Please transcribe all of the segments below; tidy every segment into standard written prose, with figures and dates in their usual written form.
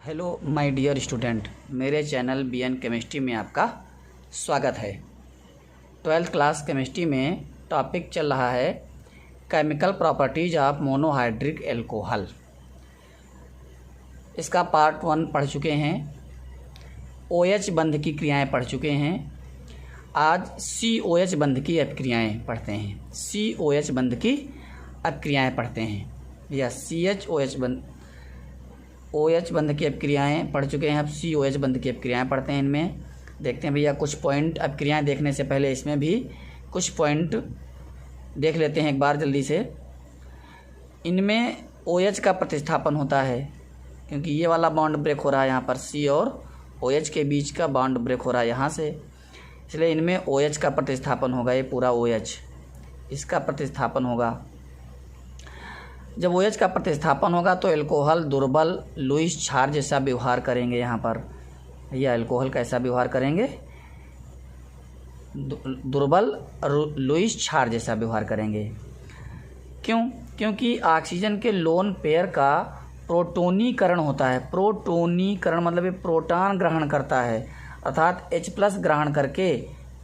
Hello my dear student, मेरे channel BN chemistry में आपका स्वागत है। 12th क्लास केमिस्ट्री में टॉपिक चल रहा है chemical properties of monohydric alcohol. इसका पार्ट 1 पढ़ चुके हैं। OH बंध की क्रियाएं पढ़ चुके हैं। आज COH बंध की अपक्रियाएं पढ़ते हैं। COH बंध की अपक्रियाएं पढ़ते हैं या CHOH बंध OH बंध की अपक्रियाएं पढ़ चुके हैं। अब COH बंध की अपक्रियाएं पढ़ते हैं। इनमें देखते हैं भैया कुछ पॉइंट। अपक्रियाएं देखने से पहले इसमें भी कुछ पॉइंट देख लेते हैं एक बार जल्दी से। इनमें OH का प्रतिस्थापन होता है क्योंकि ये वाला बॉन्ड ब्रेक हो रहा है यहाँ पर C और OH के बीच का बॉन्ड ब्रेक हो रहा है यहाँ से, इसलिए इनमें OH का प्रतिस्थापन होगा। ये पूरा OH इसका प्रतिस्थापन होगा। जब OH का प्रतिस्थापन होगा तो एल्कोहल दुर्बल लुईस क्षार जैसा व्यवहार करेंगे। यहाँ पर यह एल्कोहल कैसा व्यवहार करेंगे? दुर्बल लुईस क्षार जैसा व्यवहार करेंगे। क्यों? क्योंकि ऑक्सीजन के लोन पेयर का प्रोटोनीकरण होता है। प्रोटोनीकरण मतलब ये प्रोटॉन ग्रहण करता है, अर्थात H+ ग्रहण करके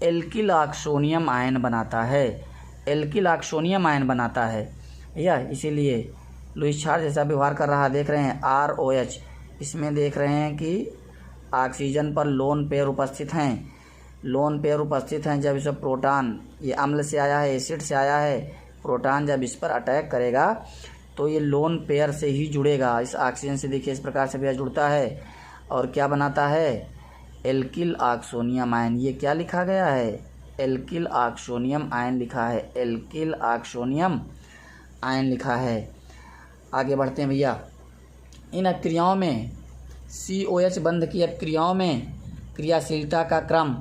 एल्किल ऑक्सोनियम आयन बनाता है। एल्किल ऑक्सोनियम आयन बनाता है या इसीलिए लुईस क्षार जैसा व्यवहार कर रहा है। देख रहे हैं ROH, इसमें देख रहे हैं कि ऑक्सीजन पर लोन पेयर उपस्थित हैं। लोन पेयर उपस्थित हैं। जब इसे प्रोटॉन, ये अम्ल से आया है, एसिड से आया है, प्रोटॉन जब इस पर अटैक करेगा तो ये लोन पेयर से ही जुड़ेगा। इस ऑक्सीजन से देखिए इस प्रकार से पेयर जुड़ता है और क्या बनाता है? Alkyl oxonium ion. ये क्या लिखा गया है? एल्किल ऑक्सोनियम आयन लिखा है। एल्किल ऑक्सोनियम आयन लिखा है। आगे बढ़ते हैं भैया। इन अपक्रियाओं में COH बंध की अपक्रियाओं में क्रियाशीलता का क्रम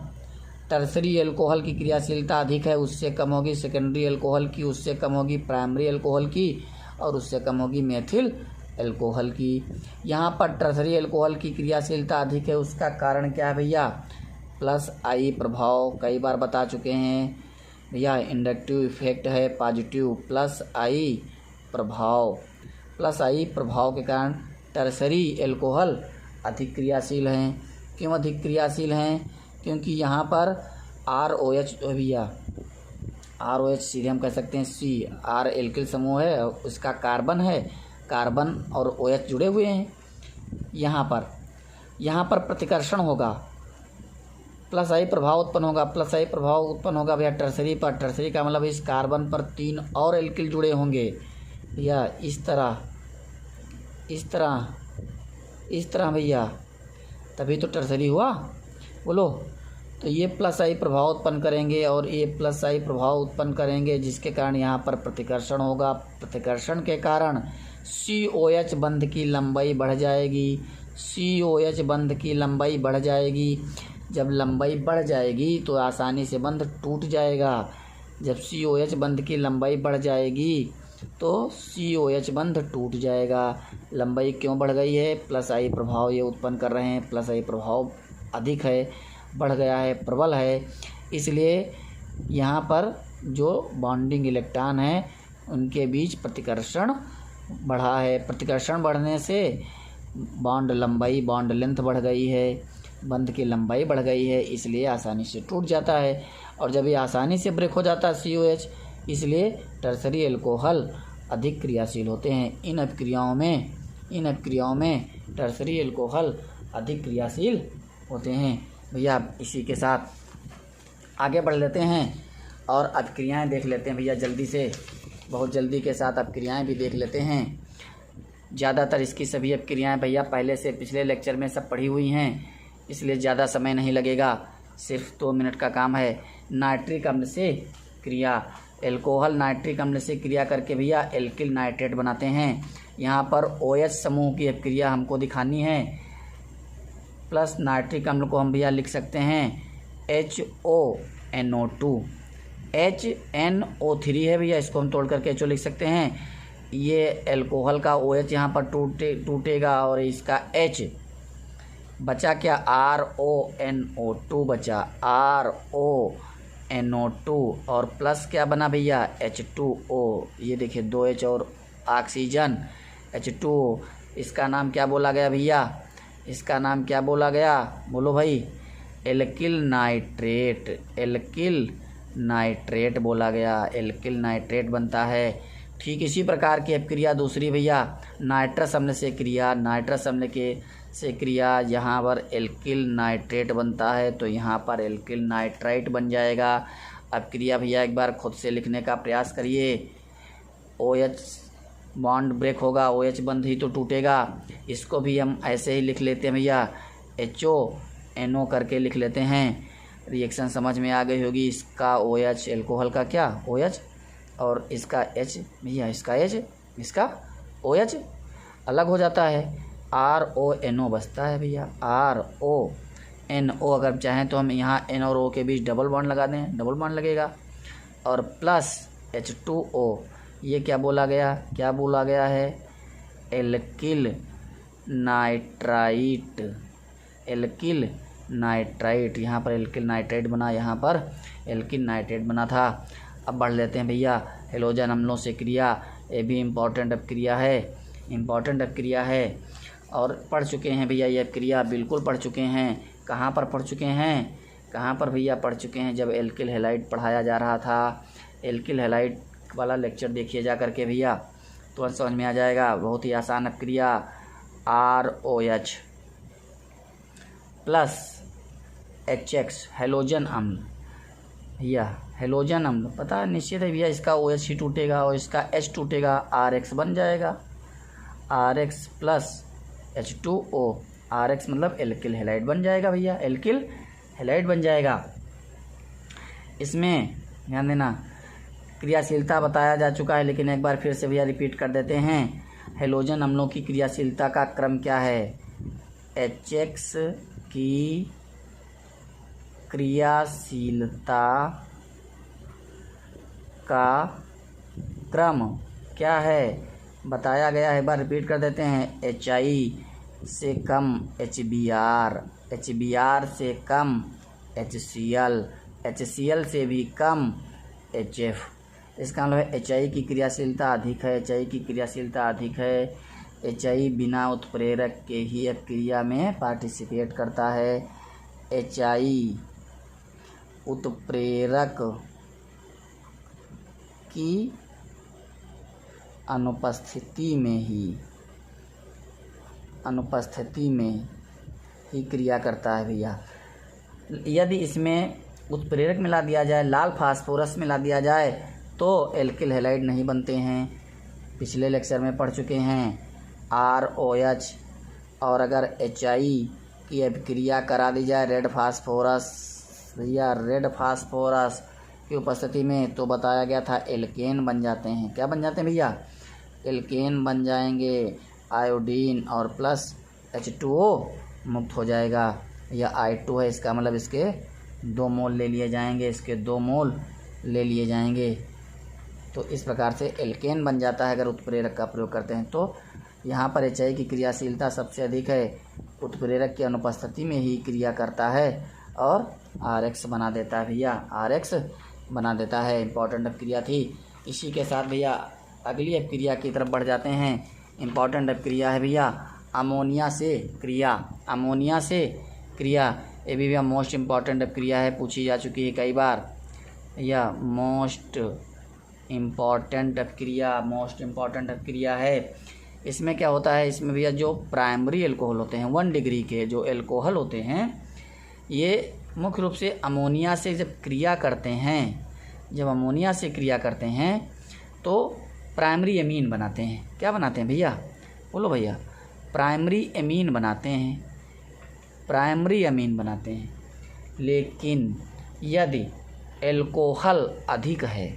टर्सरी एल्कोहल की क्रियाशीलता अधिक है, उससे कम होगी सेकेंडरी एल्कोहल की, उससे कम होगी प्राइमरी एल्कोहल की और उससे कम होगी मेथिल एल्कोहल की। यहाँ पर टर्सरी एल्कोहल की क्रियाशीलता अधिक है। उसका कारण क्या है भैया? +I प्रभाव। कई बार बता चुके हैं भैया, इंडक्टिव इफेक्ट है पॉजिटिव। +I प्रभाव। +I प्रभाव के कारण टर्सरी एल्कोहल अधिक क्रियाशील हैं। क्यों अधिक क्रियाशील हैं? क्योंकि यहाँ पर ROH भैया, ROH सीधे हम कह सकते हैं C, R एल्किल समूह है, उसका कार्बन है, कार्बन और OH जुड़े हुए हैं। यहाँ पर प्रतिकर्षण होगा, +I प्रभाव उत्पन्न होगा। +I प्रभाव उत्पन्न होगा भैया टर्सरी पर। टर्सरी का मतलब इस कार्बन पर 3 और एल्किल जुड़े होंगे या इस तरह भैया, तभी तो टर्सरी हुआ। बोलो, तो ये +I प्रभाव उत्पन्न करेंगे और ये +I प्रभाव उत्पन्न करेंगे, जिसके कारण यहाँ पर प्रतिकर्षण होगा। प्रतिकर्षण के कारण COH बंध की लंबाई बढ़ जाएगी। COH बंध की लंबाई बढ़ जाएगी। जब लंबाई बढ़ जाएगी तो आसानी से बंध टूट जाएगा। जब COH बंध की लंबाई बढ़ जाएगी तो COH बंध टूट जाएगा। लंबाई क्यों बढ़ गई है? +I प्रभाव ये उत्पन्न कर रहे हैं। +I प्रभाव अधिक है, बढ़ गया है, प्रबल है, इसलिए यहाँ पर जो बॉन्डिंग इलेक्ट्रॉन हैं उनके बीच प्रतिकर्षण बढ़ा है। प्रतिकर्षण बढ़ने से बॉन्ड लंबाई, बॉन्ड लेंथ बढ़ गई है, बंध की लंबाई बढ़ गई है, इसलिए आसानी से टूट जाता है। और जब ये आसानी से ब्रेक हो जाता है COH, इसलिए टर्सरी एल्कोहल अधिक क्रियाशील होते हैं। इन अपक्रियाओं में टर्सरी एल्कोहल अधिक क्रियाशील होते हैं। भैया इसी के साथ आगे बढ़ लेते हैं और अपक्रियाएं देख लेते हैं भैया जल्दी से, बहुत जल्दी के साथ अपक्रियाएं भी देख लेते हैं। ज़्यादातर इसकी सभी अपक्रियाएं भैया पहले से पिछले लेक्चर में सब पढ़ी हुई हैं, इसलिए ज़्यादा समय नहीं लगेगा, सिर्फ 2 मिनट का काम है। नाइट्रिक अम्ल से क्रिया, एल्कोहल नाइट्रिक अम्ल से क्रिया करके भैया एल्किल नाइट्रेट बनाते हैं। यहाँ पर OH समूह की अपक्रिया हमको दिखानी है, प्लस नाइट्रिक अम्ल को हम भैया लिख सकते हैं HONO2। HNO3 है भैया, इसको हम तोड़ करके HO लिख सकते हैं। ये एल्कोहल का OH यहाँ पर टूटेगा और इसका H बचा क्या? RONO2 बचा, RONO2 और प्लस क्या बना भैया? H2O। ये देखिए 2H और ऑक्सीजन H2O, इसका नाम क्या बोला गया भैया? इसका नाम क्या बोला गया, बोलो भाई, एल्किल नाइट्रेट। एल्किल नाइट्रेट बोला गया, एल्किल नाइट्रेट बनता है। ठीक इसी प्रकार की अपक्रिया दूसरी भैया, नाइट्रस अम्ल से क्रिया। नाइट्रस अम्ल के से क्रिया यहाँ पर एल्किल नाइट्रेट बनता है, तो यहाँ पर एल्किल नाइट्राइट बन जाएगा। अब क्रिया भैया एक बार खुद से लिखने का प्रयास करिए। OH बॉन्ड ब्रेक होगा, OH बंद ही तो टूटेगा। इसको भी हम ऐसे ही लिख लेते हैं भैया, HONO करके लिख लेते हैं। रिएक्शन समझ में आ गई होगी। इसका OH एल्कोहल का क्या OH, और इसका H भैया, इसका H, इसका OH अलग हो जाता है, RONO बचता है भैया, RONO। अगर चाहें तो हम यहाँ N और O के बीच डबल बॉन्ड लगा दें, डबल बॉन्ड लगेगा, और प्लस H2O। ये क्या बोला गया, क्या बोला गया है, एल्किल नाइट्राइट। एल्किल नाइट्राइट, यहाँ पर एल्किल नाइट्राइट बना, यहाँ पर एल्किल नाइट्रेट बना था। अब बढ़ लेते हैं भैया हेलोजन अम्लों से क्रिया। ये भी इम्पॉर्टेंट अपक्रिया है, इम्पॉर्टेंट अपक्रिया है, और पढ़ चुके हैं भैया ये अपक्रिया, बिल्कुल पढ़ चुके हैं। कहाँ पर पढ़ चुके हैं, कहाँ पर भैया पढ़ चुके हैं, जब एल्किल हैलाइड पढ़ाया जा रहा था। एल्किल हैलाइड वाला लेक्चर देखिए जा करके भैया, तो समझ में आ जाएगा। बहुत ही आसान अपक्रिया, ROH प्लस HX हैलोजन अम्ल। भैया हैलोजन अम्ल पता है निश्चित है भैया, इसका OH ही टूटेगा और इसका H टूटेगा, RX बन जाएगा। RX प्लस H2O, RX मतलब एल्किल हैलाइड बन जाएगा भैया, एल्किल हैलाइड बन जाएगा। इसमें ध्यान देना, क्रियाशीलता बताया जा चुका है, लेकिन एक बार फिर से भैया रिपीट कर देते हैं। हैलोजन अम्लों की क्रियाशीलता का क्रम क्या है, HX की क्रियाशीलता का क्रम क्या है, बताया गया है। एक बार रिपीट कर देते हैं, HI से कम HBr, HBr से कम HCl, HCl से भी कम HF। इसका मतलब है HI की क्रियाशीलता अधिक है, HI की क्रियाशीलता अधिक है। HI बिना उत्प्रेरक के ही अपक्रिया में पार्टिसिपेट करता है। HI उत्प्रेरक की अनुपस्थिति में ही क्रिया करता है भैया। यदि इसमें उत्प्रेरक मिला दिया जाए, लाल फास्फोरस मिला दिया जाए, तो एल्किल हैलाइड नहीं बनते हैं। पिछले लेक्चर में पढ़ चुके हैं। ROH और अगर HI की अभिक्रिया करा दी जाए रेड फास्फोरस, भैया रेड फास्फोरस की उपस्थिति में, तो बताया गया था एल्केन बन जाते हैं। क्या बन जाते हैं भैया, एल्केन बन जाएंगे। आयोडीन और प्लस H2O मुक्त हो जाएगा। या I2 है, इसका मतलब इसके 2 मोल ले लिए जाएंगे, इसके 2 मोल ले लिए जाएंगे। तो इस प्रकार से एल्केन बन जाता है अगर उत्प्रेरक का प्रयोग करते हैं। तो यहाँ पर HI की क्रियाशीलता सबसे अधिक है, उत्प्रेरक की अनुपस्थिति में ही क्रिया करता है और RX बना देता है भैया, RX बना देता है। इम्पॉर्टेंट अपक्रिया थी। इसी के साथ भैया अगली अपक्रिया की तरफ बढ़ जाते हैं। इम्पॉर्टेंट अपक्रिया है भैया अमोनिया से क्रिया। अमोनिया से क्रिया ये भी भैया मोस्ट इम्पॉर्टेंट अपक्रिया है, पूछी जा चुकी है कई बार। या मोस्ट इम्पॉर्टेंट अपक्रिया है। इसमें क्या होता है, इसमें भैया जो प्राइमरी एल्कोहल होते हैं 1 डिग्री के जो एल्कोहल होते हैं, ये मुख्य रूप से अमोनिया से जब क्रिया करते हैं, तो प्राइमरी एमीन बनाते हैं। क्या बनाते हैं भैया, बोलो भैया, प्राइमरी एमीन बनाते हैं। लेकिन यदि एल्कोहल अधिक है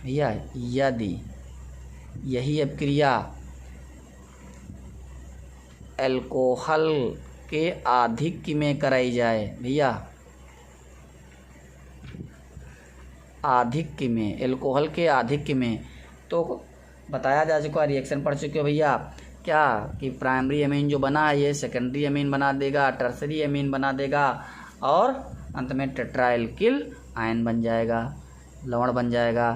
भैया, यदि यही अपक्रिया एल्कोहल के आधिक्य में कराई जाए भैया, आधिक्य में, एल्कोहल के आधिक्य में, तो बताया जा चुका, रिएक्शन पढ़ चुके हो भैया क्या, कि प्राइमरी एमीन जो बना है ये सेकेंडरी एमीन बना देगा, टर्सरी एमीन बना देगा, और अंत में टेट्राएल्किल आयन बन जाएगा, लवण बन जाएगा।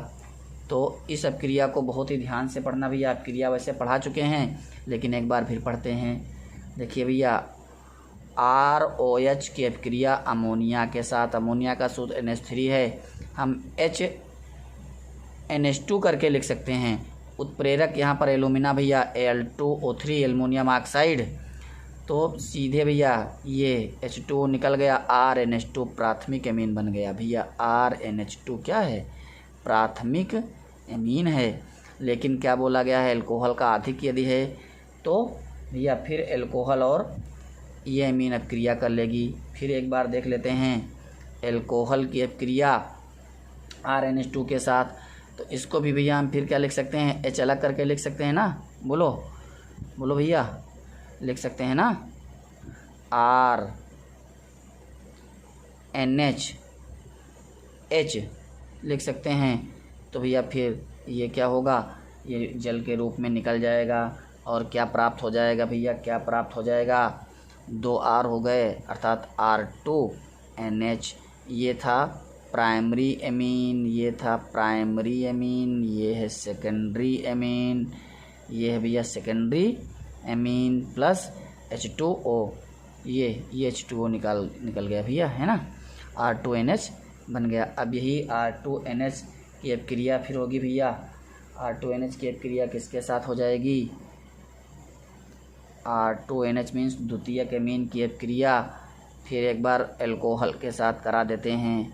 तो इस अपक्रिया को बहुत ही ध्यान से पढ़ना भैया। अपक्रिया वैसे पढ़ा चुके हैं, लेकिन एक बार फिर पढ़ते हैं। देखिए भैया ROH की अपक्रिया अमोनिया के साथ, अमोनिया का सूत्र NH3 है, हम HNH2 करके लिख सकते हैं। उत्प्रेरक यहाँ पर एलुमिना भैया Al2O3 एल्युमिनियम ऑक्साइड, तो सीधे भैया ये H2O निकल गया, RNH2 प्राथमिक एमीन बन गया भैया। RNH2 क्या है? प्राथमिक एमीन है। लेकिन क्या बोला गया है? एल्कोहल का अधिक यदि है तो भैया फिर एल्कोहल और ये एमीन अपक्रिया कर लेगी। फिर एक बार देख लेते हैं एल्कोहल की अपक्रिया RNH2 के साथ, तो इसको भी भैया हम फिर क्या लिख सकते हैं? H अलग करके लिख सकते हैं ना? बोलो बोलो भैया, लिख सकते हैं ना? RNH लिख सकते हैं। तो भैया फिर ये क्या होगा? ये जल के रूप में निकल जाएगा और क्या प्राप्त हो जाएगा भैया? क्या प्राप्त हो जाएगा? 2 R हो गए अर्थात R2NH। ये था प्राइमरी एमीन, ये था प्राइमरी एमीन, ये है सेकेंडरी एमीन, ये है भैया सेकेंडरी एमीन प्लस H2O, ये H2O निकल गया भैया, है ना? R2NH बन गया। अब यही R2NH की अपक्रिया फिर होगी भैया। R2NH की अपक्रिया किसके साथ हो जाएगी? R2NH मीन्स द्वितीयक एमीन की अपक्रिया फिर एक बार एल्कोहल के साथ करा देते हैं।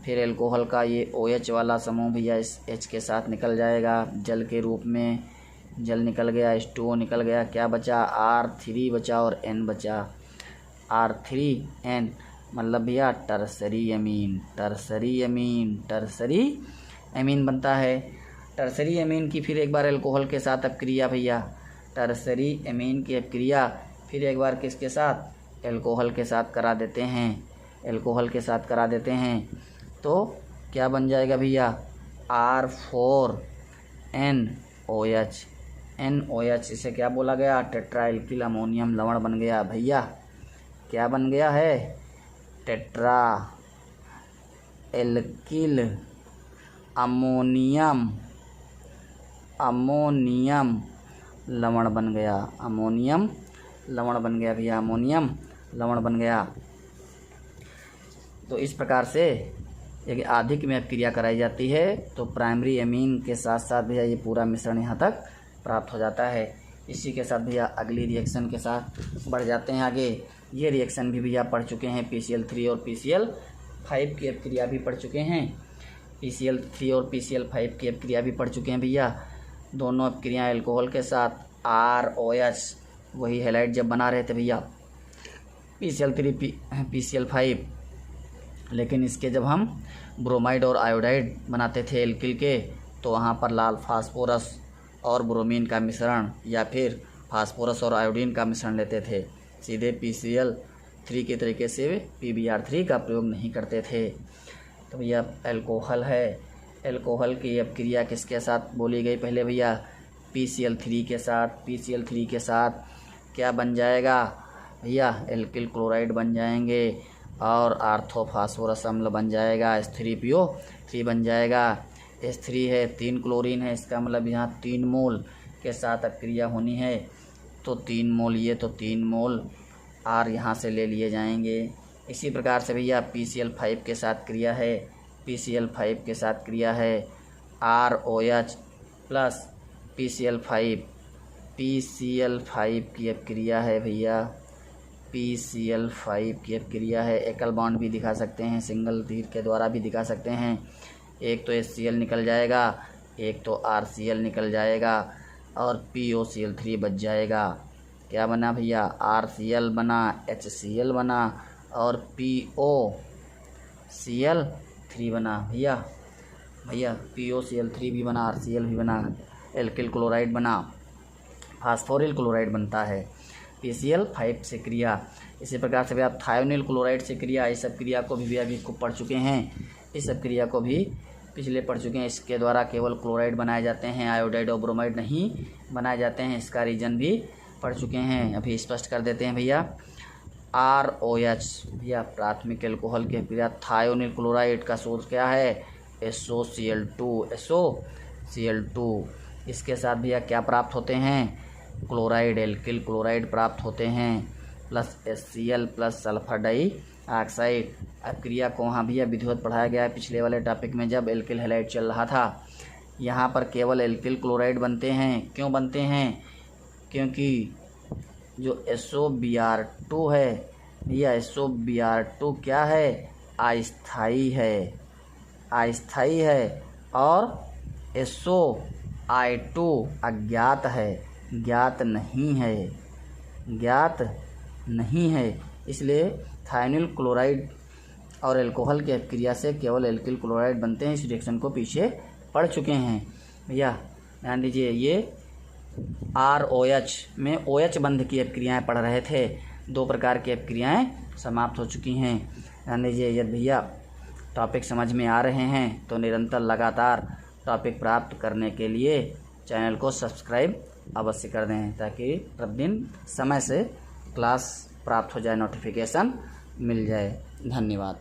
फिर एल्कोहल का ये OH वाला समूह भैया इस H के साथ निकल जाएगा जल के रूप में। जल निकल गया, H2O निकल गया, क्या बचा? R3 बचा और N बचा। R3N मतलब भैया tertiary amine, tertiary amine, tertiary amine बनता है। टर्सरी एमीन की फिर एक बार एल्कोहल के साथ अपक्रिया भैया, टर्सरी एमीन की अपक्रिया फिर एक बार किसके साथ? एल्कोहल के साथ करा देते हैं, एल्कोहल के साथ करा देते हैं। तो क्या बन जाएगा भैया? R4NOH, NOH इसे क्या बोला गया? टेट्रा एल्किल अमोनियम लवण बन गया भैया। क्या बन गया है? टेट्रा एल्किल अमोनियम लवण बन गया, अमोनियम लवण बन गया भैया, अमोनियम लवण बन गया। तो इस प्रकार से एक अधिक में अपक्रिया कराई जाती है तो प्राइमरी एमीन के साथ साथ भैया ये पूरा मिश्रण यहाँ तक प्राप्त हो जाता है। इसी के साथ भैया अगली रिएक्शन के साथ बढ़ जाते हैं आगे। ये रिएक्शन भी भैया पढ़ चुके हैं, PCl3 और PCl5 की अपक्रिया भी पढ़ चुके हैं। PCl3 और PCl5 की अपक्रिया भी पढ़ चुके हैं भैया। दोनों अपक्रिया एल्कोहल के साथ ROH वही हैलाइड जब बना रहे थे भैया PCl3 PCl5, लेकिन इसके जब हम ब्रोमाइड और आयोडाइड बनाते थे एल्किल के तो वहाँ पर लाल फास्फोरस और ब्रोमीन का मिश्रण या फिर फास्फोरस और आयोडीन का मिश्रण लेते थे। सीधे PCl3 के तरीके से PbR3 का प्रयोग नहीं करते थे। तो भैया एल्कोहल है, एल्कोहल की अपक्रिया किसके साथ बोली गई पहले भैया? PCl3 के साथ। PCl3 के साथ क्या बन जाएगा भैया? एल्किल क्लोराइड बन जाएंगे और आर्थोफास्फोरस अम्ल बन जाएगा, H3PO3 बन जाएगा। H3 है, 3 क्लोरीन है, इसका मतलब यहाँ 3 मोल के साथ अपक्रिया होनी है तो 3 मोल ये, तो 3 मोल R यहाँ से ले लिए जाएंगे। इसी प्रकार से भैया PCl5 के साथ क्रिया है, PCl5 के साथ क्रिया है ROH प्लस PCl5 की अपक्रिया है भैया, PCl5 की अपक्रिया है। एकल बॉन्ड भी दिखा सकते हैं, सिंगल तीर के द्वारा भी दिखा सकते हैं। एक तो HCl निकल जाएगा, एक तो RCl निकल जाएगा और POCl3 बच जाएगा। क्या बना भैया? RCl बना, HCl बना और POCl3 बना भैया। POCl3 भी बना, RCl भी बना, एल्किल क्लोराइड बना, फास्फोरिल क्लोराइड बनता है PCl5 से क्रिया। इसी प्रकार से भी आप थायोनिल क्लोराइड से क्रिया, इस सब क्रिया को भी अभी को पढ़ चुके हैं, इस सब क्रिया को भी पिछले पढ़ चुके हैं। इसके द्वारा केवल क्लोराइड बनाए जाते हैं, आयोडाइड और ब्रोमाइड नहीं बनाए जाते हैं, इसका रीजन भी पढ़ चुके हैं। अभी स्पष्ट कर देते हैं भैया। ROH भैया प्राथमिक एल्कोहल की क्रिया। थायोनिल क्लोराइड का सूत्र क्या है? SOCl2। इसके साथ भैया क्या प्राप्त होते हैं? क्लोराइड, एल्किल क्लोराइड प्राप्त होते हैं। Plus HCl plus sulphur dioxide. अब क्रिया को वहाँ भी विधिवत पढ़ाया गया है पिछले वाले टॉपिक में जब एल्किल हैलाइड चल रहा था। यहाँ पर केवल एल्किल क्लोराइड बनते हैं। क्यों बनते हैं? क्योंकि जो SOBr2 है, यह SOBr2 क्या है? अस्थायी है, अस्थायी है। और SOI2 अज्ञात है, ज्ञात नहीं है, ज्ञात नहीं है। इसलिए थायनिल क्लोराइड और अल्कोहल की अभिक्रिया से केवल एल्किल क्लोराइड बनते हैं। इस रिएक्शन को पीछे पढ़ चुके हैं भैया, ध्यान दीजिए। ये ROH में OH बंध की अभिक्रियाएँ पढ़ रहे थे। 2 प्रकार की अभिक्रियाएँ समाप्त हो चुकी हैं। ध्यान दीजिए। यदि भैया टॉपिक समझ में आ रहे हैं तो निरंतर लगातार टॉपिक प्राप्त करने के लिए चैनल को सब्सक्राइब अवश्य कर दें, ताकि प्रतिदिन समय से क्लास प्राप्त हो जाए, नोटिफिकेशन मिल जाए। धन्यवाद।